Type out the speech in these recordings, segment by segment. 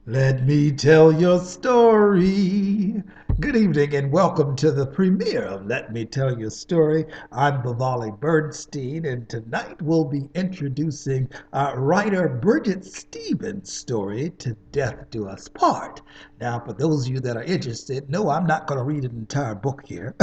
Let me tell your story. Good evening and welcome to the premiere of Let Me Tell Your Story. I'm Bavali Bernstein, and tonight we'll be introducing writer Bridget Stevens' story, Til Death Do Us Part. Now, for those of you that are interested, no, I'm not going to read an entire book here.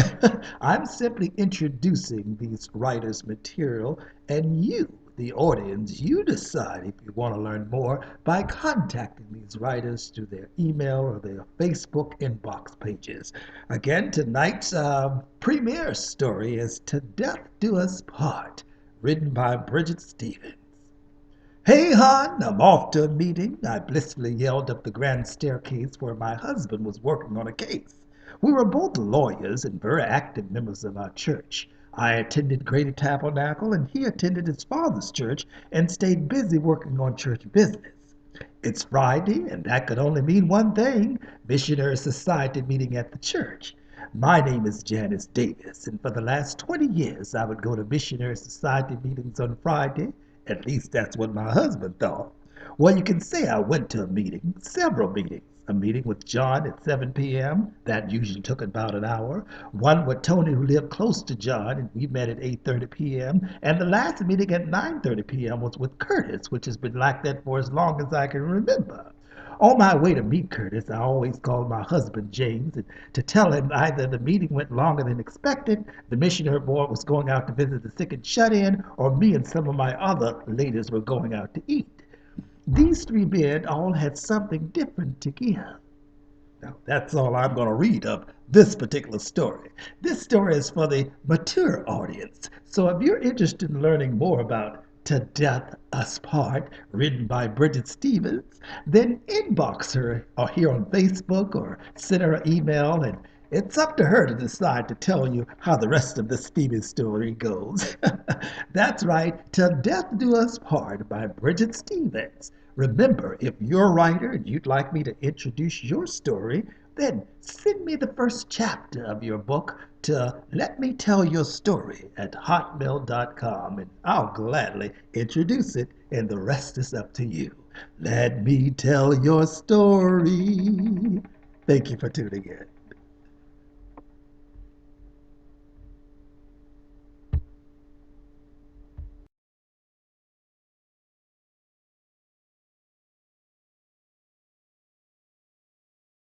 I'm simply introducing these writers' material, and you, the audience, you decide if you want to learn more by contacting these writers through their email or their Facebook inbox pages. Again, tonight's premiere story is To Death Do Us Part, written by Bridget Stevens. Hey, hon, I'm off to a meeting. I blissfully yelled up the grand staircase where my husband was working on a case. We were both lawyers and very active members of our church. I attended Grady Tabernacle and he attended his father's church and stayed busy working on church business. It's Friday, and that could only mean one thing: Missionary Society meeting at the church. My name is Janice Davis, and for the last 20 years I would go to Missionary Society meetings on Friday. At least that's what my husband thought. Well, you can say I went to a meeting, several meetings. A meeting with John at 7 p.m. That usually took about an hour. One with Tony, who lived close to John, and we met at 8:30 p.m. And the last meeting at 9:30 p.m. was with Curtis, which has been like that for as long as I can remember. On my way to meet Curtis, I always called my husband James and to tell him either the meeting went longer than expected, the missionary boy was going out to visit the sick and shut in, or me and some of my other ladies were going out to eat. These three men all had something different to give. Now, that's all I'm going to read of this particular story. This story is for the mature audience. So if you're interested in learning more about To Death Us Part, written by Bridget Stevens, then inbox her or here on Facebook or send her an email, and it's up to her to decide to tell you how the rest of the Stevens story goes. That's right, To Death Do Us Part by Bridget Stevens. Remember, if you're a writer and you'd like me to introduce your story, then send me the first chapter of your book to Let Me Tell Your Story at hotmail.com, and I'll gladly introduce it, and the rest is up to you. Let me tell your story. Thank you for tuning in.